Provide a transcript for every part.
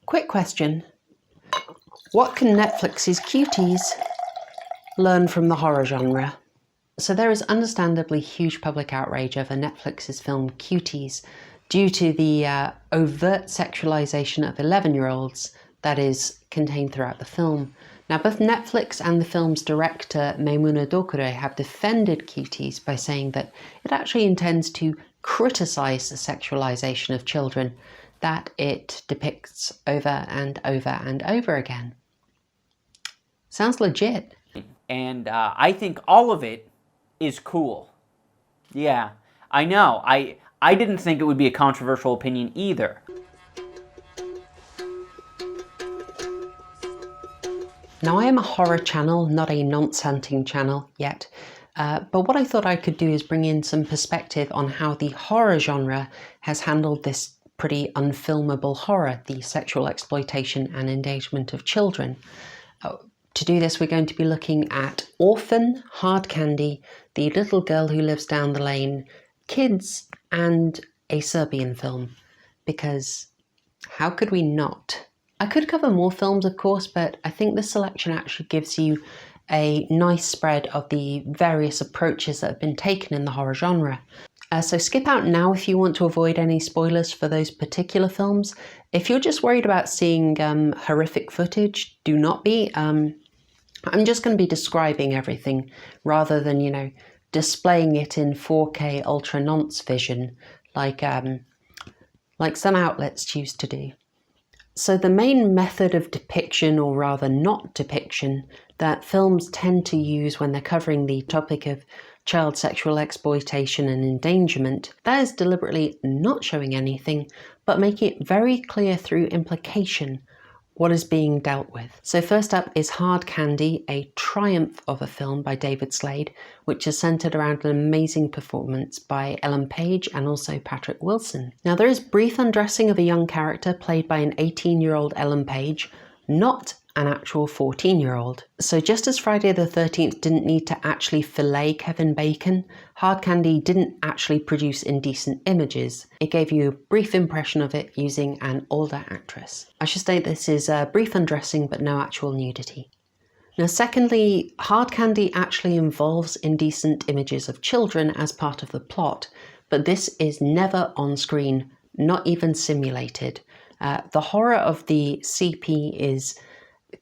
Quick question. What can Netflix's Cuties learn from the horror genre? So there is understandably huge public outrage over Netflix's film Cuties due to the overt sexualization of 11-year-olds that is contained throughout the film. Now, both Netflix and the film's director, Memuna Dokure, have defended Cuties by saying that it actually intends to criticize the sexualization of children that it depicts over and over and over again. Sounds legit. And I think all of it is cool. Yeah, I know. I didn't think it would be a controversial opinion either. Now, I am a horror channel, not a nonce hunting channel yet, but what I thought I could do is bring in some perspective on how the horror genre has handled this pretty unfilmable horror, the sexual exploitation and endangerment of children. To do this, we're going to be looking at Orphan, Hard Candy, The Little Girl Who Lives Down the Lane, Kids, and a Serbian film, because how could we not? I could cover more films, of course, but I think this selection actually gives you a nice spread of the various approaches that have been taken in the horror genre. So skip out now if you want to avoid any spoilers for those particular films. If you're just worried about seeing horrific footage, do not be. I'm just going to be describing everything rather than, you know, displaying it in 4K ultra nonce vision like some outlets choose to do. So the main method of depiction, or rather not depiction, that films tend to use when they're covering the topic of child sexual exploitation and endangerment, that is deliberately not showing anything, but making it very clear through implication what is being dealt with. So first up is Hard Candy, a triumph of a film by David Slade, which is centered around an amazing performance by Ellen Page and also Patrick Wilson. Now, there is brief undressing of a young character played by an 18-year-old Ellen Page, not an actual 14-year-old. So just as Friday the 13th didn't need to actually fillet Kevin Bacon, Hard Candy didn't actually produce indecent images. It gave you a brief impression of it using an older actress. I should state this is a brief undressing but no actual nudity. Now, secondly, Hard Candy actually involves indecent images of children as part of the plot, but this is never on screen, not even simulated. The horror of the CP is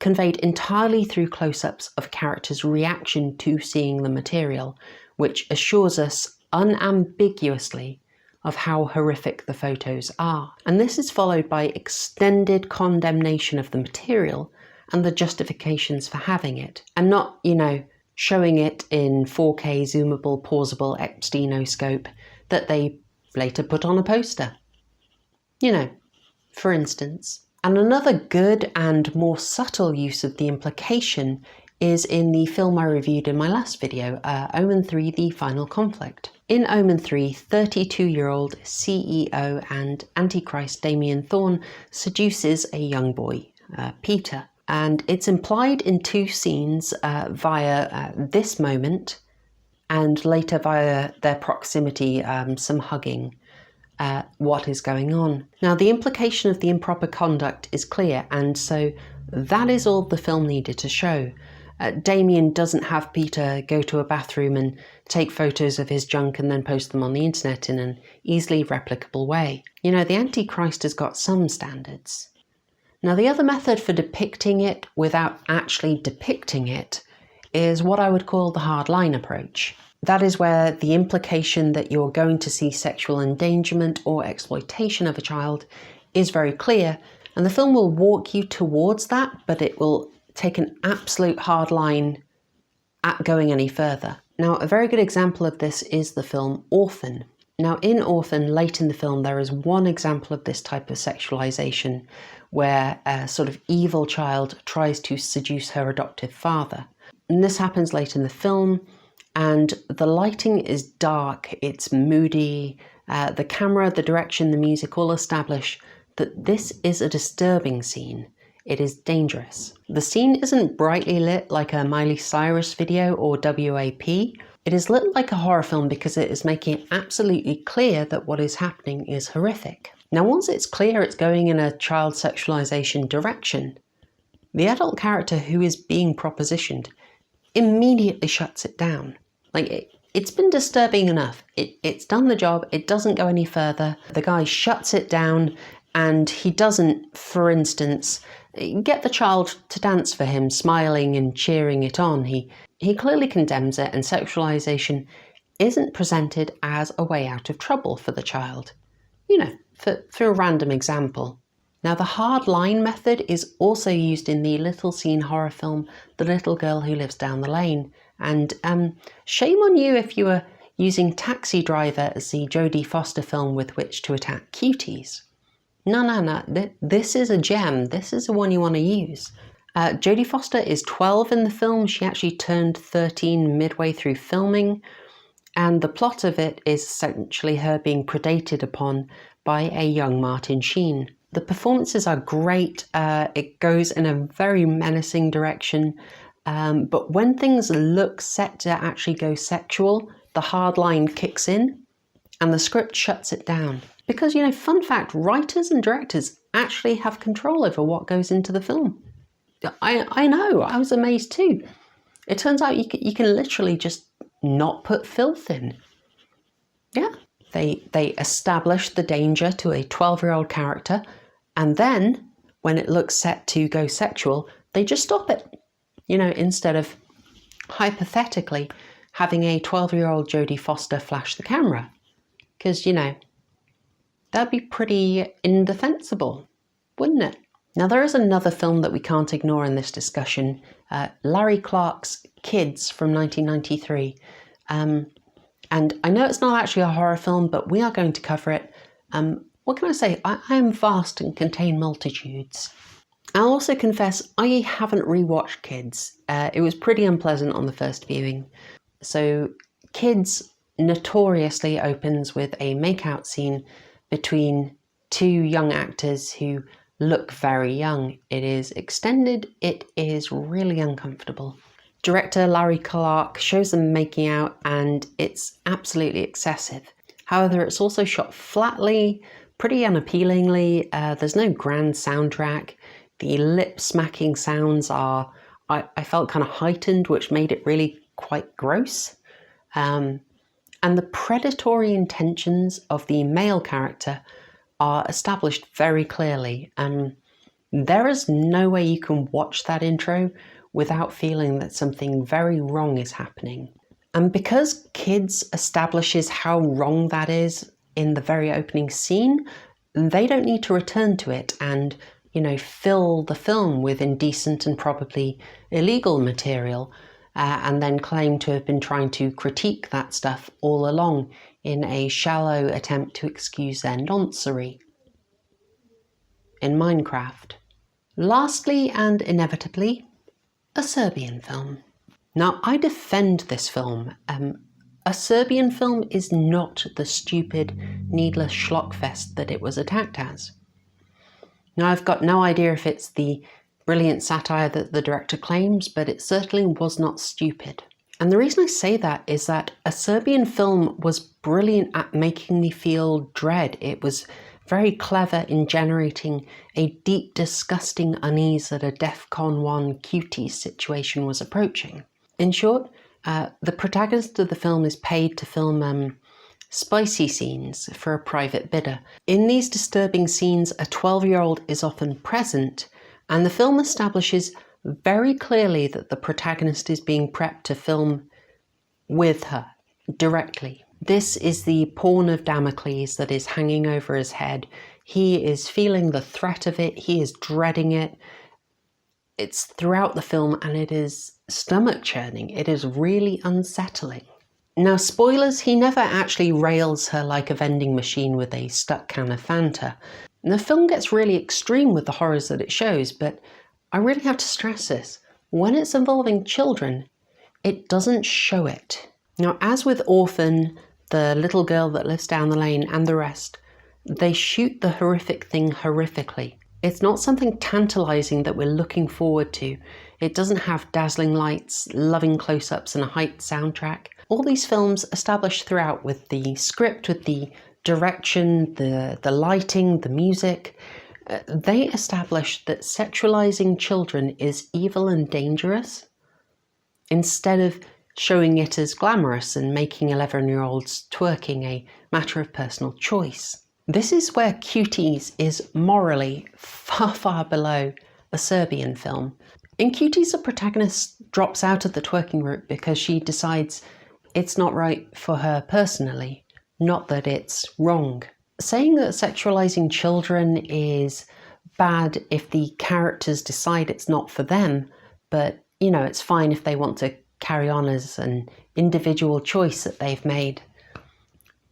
conveyed entirely through close-ups of characters' reaction to seeing the material, which assures us unambiguously of how horrific the photos are. And this is followed by extended condemnation of the material and the justifications for having it, and not, you know, showing it in 4K zoomable, pausable Epsteinoscope that they later put on a poster. You know, for instance. And another good and more subtle use of the implication is in the film I reviewed in my last video, Omen III: The Final Conflict. In Omen III, 32-year-old CEO and Antichrist Damien Thorn seduces a young boy, Peter. And it's implied in two scenes via this moment and later via their proximity, some hugging. What is going on. Now, the implication of the improper conduct is clear, and so that is all the film needed to show. Damien doesn't have Peter go to a bathroom and take photos of his junk and then post them on the internet in an easily replicable way. You know, the Antichrist has got some standards. Now, the other method for depicting it without actually depicting it is what I would call the hardline approach. That is where the implication that you're going to see sexual endangerment or exploitation of a child is very clear, and the film will walk you towards that, but it will take an absolute hard line at going any further. Now, a very good example of this is the film Orphan. Now, in Orphan, late in the film, there is one example of this type of sexualization where a sort of evil child tries to seduce her adoptive father. And this happens late in the film. And the lighting is dark, it's moody, the camera, the direction, the music all establish that this is a disturbing scene. It is dangerous. The scene isn't brightly lit like a Miley Cyrus video or WAP. It is lit like a horror film because it is making it absolutely clear that what is happening is horrific. Now, once it's clear it's going in a child sexualization direction, the adult character who is being propositioned immediately shuts it down. Like, it's been disturbing enough. It's done the job. It doesn't go any further. The guy shuts it down, and he doesn't, for instance, get the child to dance for him, smiling and cheering it on. He clearly condemns it, and sexualization isn't presented as a way out of trouble for the child. You know, for a random example. Now, the hard line method is also used in the little scene horror film The Little Girl Who Lives Down the Lane. And shame on you if you were using Taxi Driver as the Jodie Foster film with which to attack Cuties. No. This is a gem. This is the one you want to use. Jodie Foster is 12 in the film. She actually turned 13 midway through filming. And the plot of it is essentially her being predated upon by a young Martin Sheen. The performances are great. It goes in a very menacing direction. But when things look set to actually go sexual, the hard line kicks in and the script shuts it down. Because, you know, fun fact, writers and directors actually have control over what goes into the film. I know, I was amazed too. It turns out you can literally just not put filth in. Yeah, they establish the danger to a 12-year-old character, and then when it looks set to go sexual, they just stop it. You know, instead of hypothetically having a 12-year-old Jodie Foster flash the camera. Because, you know, that'd be pretty indefensible, wouldn't it? Now, there is another film that we can't ignore in this discussion, Larry Clark's Kids from 1993. And I know it's not actually a horror film, but we are going to cover it. What can I say? I am vast and contain multitudes. I'll also confess, I haven't rewatched Kids. It was pretty unpleasant on the first viewing. So Kids notoriously opens with a make-out scene between two young actors who look very young. It is extended. It is really uncomfortable. Director Larry Clark shows them making out, and it's absolutely excessive. However, it's also shot flatly, pretty unappealingly. There's no grand soundtrack. The lip-smacking sounds are, I felt, kind of heightened, which made it really quite gross. And the predatory intentions of the male character are established very clearly. There is no way you can watch that intro without feeling that something very wrong is happening. And because Kids establishes how wrong that is in the very opening scene, they don't need to return to it and, you know, fill the film with indecent and probably illegal material, and then claim to have been trying to critique that stuff all along in a shallow attempt to excuse their noncery. In Minecraft. Lastly and inevitably, a Serbian film. Now, I defend this film. A Serbian film is not the stupid, needless schlockfest that it was attacked as. Now, I've got no idea if it's the brilliant satire that the director claims, but it certainly was not stupid. And the reason I say that is that a Serbian film was brilliant at making me feel dread. It was very clever in generating a deep, disgusting unease that a DEFCON 1 Cuties situation was approaching. In short, the protagonist of the film is paid to film spicy scenes for a private bidder. In these disturbing scenes, a 12-year-old is often present, and the film establishes very clearly that the protagonist is being prepped to film with her directly. This is the pawn of Damocles that is hanging over his head. He is feeling the threat of it. He is dreading it. It's throughout the film, and it is stomach-churning. It is really unsettling. Now, spoilers, he never actually rails her like a vending machine with a stuck can of Fanta. And the film gets really extreme with the horrors that it shows, but I really have to stress this. When it's involving children, it doesn't show it. Now, as with Orphan, The Little Girl That Lives Down the Lane, and the rest, they shoot the horrific thing horrifically. It's not something tantalizing that we're looking forward to. It doesn't have dazzling lights, loving close-ups, and a hyped soundtrack. All these films established throughout with the script, with the direction, the lighting, the music, they established that sexualizing children is evil and dangerous, instead of showing it as glamorous and making 11-year-olds twerking a matter of personal choice. This is where Cuties is morally far, far below a Serbian film. In Cuties, the protagonist drops out of the twerking route because she decides it's not right for her personally, not that it's wrong. Saying that sexualizing children is bad if the characters decide it's not for them, but you know, it's fine if they want to carry on as an individual choice that they've made.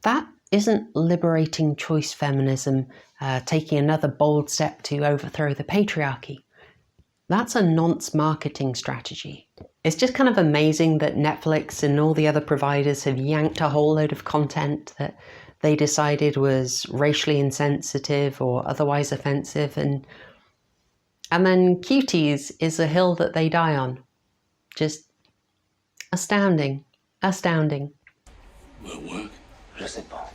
That isn't liberating choice feminism, taking another bold step to overthrow the patriarchy. That's a nonce marketing strategy. It's just kind of amazing that Netflix and all the other providers have yanked a whole load of content that they decided was racially insensitive or otherwise offensive, and then Cuties is a hill that they die on. Just astounding. Astounding. Will it work? Je sais pas.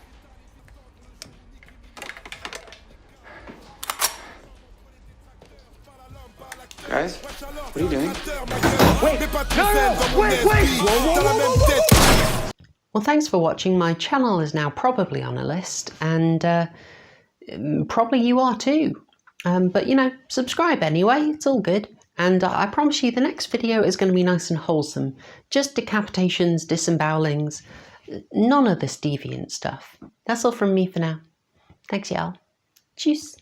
Guys, what are you doing? Well, thanks for watching. My channel is now probably on a list, and probably you are too. But you know, subscribe anyway, it's all good. And I promise you the next video is going to be nice and wholesome. Just decapitations, disembowelings, none of this deviant stuff. That's all from me for now. Thanks y'all. Tschüss.